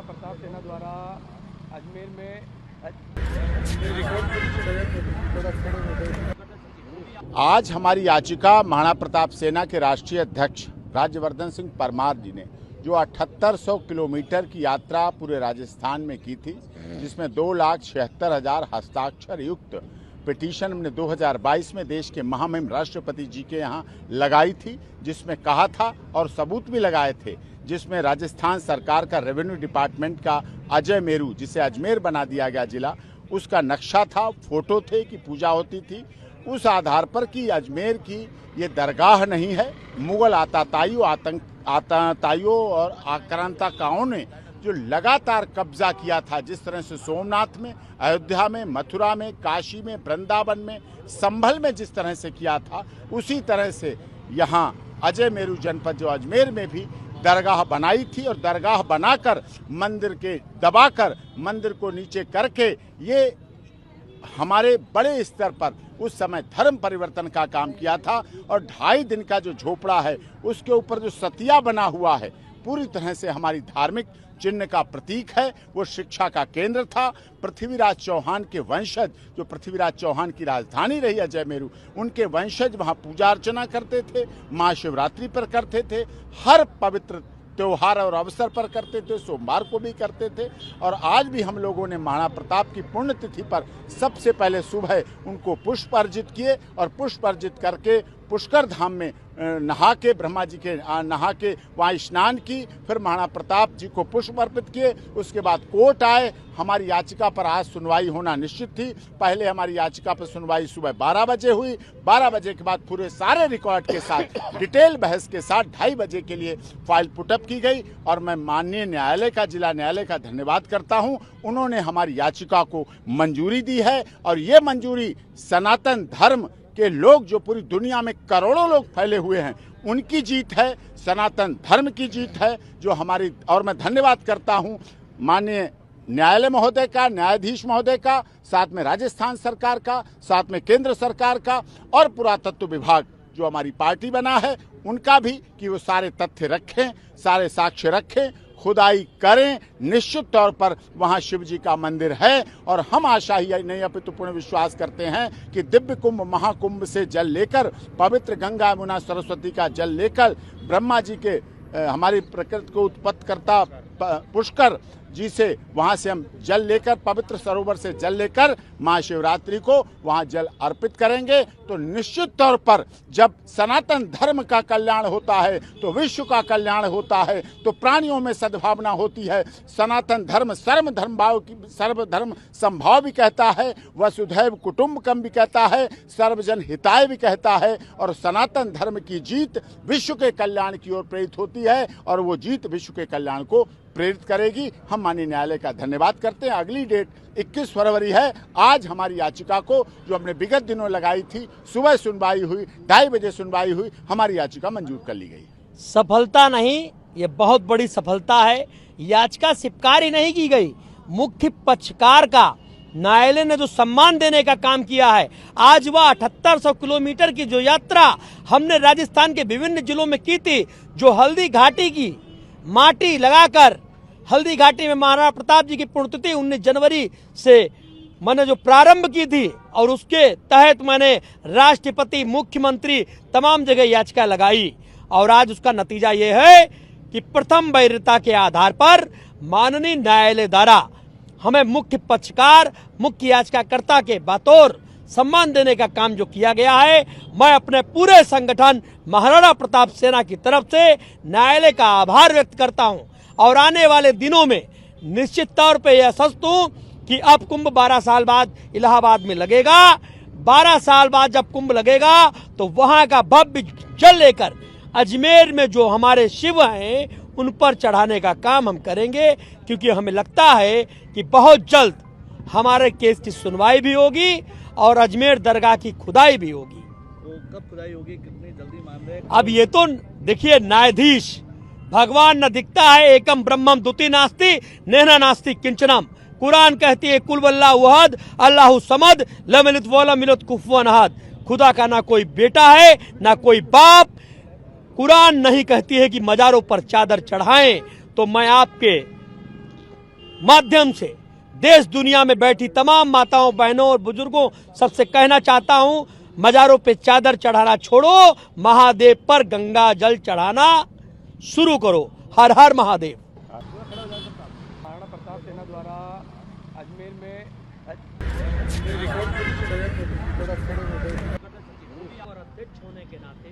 महाराणा प्रताप सेना द्वारा अजमेर में आज हमारी याचिका महाराणा प्रताप सेना के राष्ट्रीय अध्यक्ष राज्यवर्धन सिंह परमार जी ने जो 7800 किलोमीटर की यात्रा पूरे राजस्थान में की थी, जिसमें 2,76,000 हस्ताक्षर युक्त पिटीशन हमने 2022 में देश के महामहिम राष्ट्रपति जी के यहाँ लगाई थी, जिसमें कहा था और सबूत भी लगाए थे, जिसमें राजस्थान सरकार का रेवेन्यू डिपार्टमेंट का अजय मेरू, जिसे अजमेर बना दिया गया जिला, उसका नक्शा था, फोटो थे कि पूजा होती थी, उस आधार पर कि अजमेर की ये दरगाह नहीं है। मुगल आतंकवादियों और आक्रांताओं ने जो लगातार कब्जा किया था, जिस तरह से सोमनाथ में, अयोध्या में, मथुरा में, काशी में, वृंदावन में, संभल में जिस तरह से किया था, उसी तरह से यहाँ अजय मेरू जनपद जो अजमेर में भी दरगाह बनाई थी और दरगाह बनाकर मंदिर के दबाकर मंदिर को नीचे करके ये हमारे बड़े स्तर पर उस समय धर्म परिवर्तन का काम किया था। और 2.5 दिन का जो झोपड़ा है उसके ऊपर जो सतिया बना हुआ है, पूरी तरह से हमारी धार्मिक चिन्ह का प्रतीक है। वो शिक्षा का केंद्र था। पृथ्वीराज चौहान के वंशज, जो पृथ्वीराज चौहान की राजधानी रही अजय मेरू, उनके वंशज वहाँ पूजा अर्चना करते थे, महाशिवरात्रि पर करते थे, हर पवित्र त्योहार और अवसर पर करते थे, सोमवार को भी करते थे। और आज भी हम लोगों ने महाराणा प्रताप की पुण्यतिथि पर सबसे पहले सुबह उनको पुष्प अर्जित किए और पुष्प अर्जित करके पुष्कर धाम में नहा के, ब्रह्मा जी के नहा के वहाँ स्नान की, फिर महाराणा प्रताप जी को पुष्प अर्पित किए। उसके बाद कोर्ट आए। हमारी याचिका पर आज सुनवाई होना निश्चित थी। पहले हमारी याचिका पर सुनवाई सुबह 12 बजे हुई। 12 बजे के बाद पूरे सारे रिकॉर्ड के साथ डिटेल बहस के साथ 2:30 बजे के लिए फाइल पुटअप की गई। और मैं माननीय न्यायालय का, जिला न्यायालय का धन्यवाद करता हूँ। उन्होंने हमारी याचिका को मंजूरी दी है और ये मंजूरी सनातन धर्म के लोग, जो पूरी दुनिया में करोड़ों लोग फैले हुए हैं, उनकी जीत है, सनातन धर्म की जीत है जो हमारी। और मैं धन्यवाद करता हूं माननीय न्यायालय महोदय का, न्यायाधीश महोदय का, साथ में राजस्थान सरकार का, साथ में केंद्र सरकार का और पुरातत्व विभाग जो हमारी पार्टी बना है उनका भी, कि वो सारे तथ्य रखें, सारे साक्ष्य रखें, खुदाई करें। निश्चित तौर पर वहां शिव जी का मंदिर है और हम आशा ही नहीं अपितु पूर्ण विश्वास करते हैं कि दिव्य कुंभ महाकुंभ से जल लेकर, पवित्र गंगा यमुना सरस्वती का जल लेकर, ब्रह्मा जी के हमारी प्रकृति को उत्पत्ति करता पुष्कर जी से वहां से हम जल लेकर, पवित्र सरोवर से जल लेकर महाशिवरात्रि को वहां जल अर्पित करेंगे। तो निश्चित तौर पर जब सनातन धर्म का कल्याण होता है तो विश्व का कल्याण होता है, तो प्राणियों में सद्भावना होती है। सनातन धर्म सर्वधर्म संभाव भी कहता है, वसुधैव कुटुंबकम भी कहता है, सर्वजन हिताय भी कहता है। और सनातन धर्म की जीत विश्व के कल्याण की ओर प्रेरित होती है और वो जीत विश्व के कल्याण को प्रेरित करेगी। हम माननीय न्यायालय का धन्यवाद करते हैं। अगली डेट 21 फरवरी है। आज हमारी याचिका को, जो हमने विगत दिनों लगाई थी, सुबह सुनवाई हुई, 2:30 बजे सुनवाई हुई, हमारी याचिका मंजूर कर ली गई। सफलता नहीं, ये बहुत बड़ी सफलता है। याचिका स्वीकार ही नहीं की गई। मुख्य पक्षकार का न्यायालय ने जो सम्मान देने का काम किया है, आज वह 7800 किलोमीटर की जो यात्रा हमने राजस्थान के विभिन्न जिलों में की थी, जो हल्दी घाटी की माटी लगाकर, हल्दी घाटी में महाराणा प्रताप जी की पुण्यतिथि 19 जनवरी से मैंने जो प्रारंभ की थी, और उसके तहत मैंने राष्ट्रपति, मुख्यमंत्री, तमाम जगह याचिका लगाई। और आज उसका नतीजा ये है कि प्रथम वैधता के आधार पर माननीय न्यायालय द्वारा हमें मुख्य पक्षकार, मुख्य याचिकाकर्ता के बतौर सम्मान देने का काम जो किया गया है, मैं अपने पूरे संगठन महाराणा प्रताप सेना की तरफ से न्यायालय का आभार व्यक्त करता हूं। और आने वाले दिनों में निश्चित तौर पे यह सच हूं कि अब कुंभ 12 साल बाद इलाहाबाद में लगेगा। 12 साल बाद जब कुंभ लगेगा तो वहां का भव्य जल लेकर अजमेर में जो हमारे शिव हैं उन पर चढ़ाने का काम हम करेंगे, क्योंकि हमें लगता है कि बहुत जल्द हमारे केस की सुनवाई भी होगी और अजमेर दरगाह की खुदाई भी होगी। तो कब खुदाई होगी, कितनी जल्दी मान रहे हैं? अब ये तो देखिए, न्यायाधीश, भगवान न दिखता है, एकम ब्रह्मम द्वितीय नास्ति नेहा नास्ति किंचनम। कुरान कहती है कुल वल्लाहु अहद अल्लाहु समद लम यलिद वलम युलद कुफुवन अहद। खुदा का ना कोई बेटा है ना कोई बाप। कुरान नहीं कहती है कि मजारों पर चादर चढ़ाएं। तो मैं आपके माध्यम से देश दुनिया में बैठी तमाम माताओं, बहनों और बुजुर्गों सबसे कहना चाहता हूं, मजारों पे चादर चढ़ाना छोड़ो, महादेव पर गंगा जल चढ़ाना शुरू करो। हर हर महादेव। महाराणा प्रताप सेना द्वारा अजमेर में और अध्यक्ष होने के नाते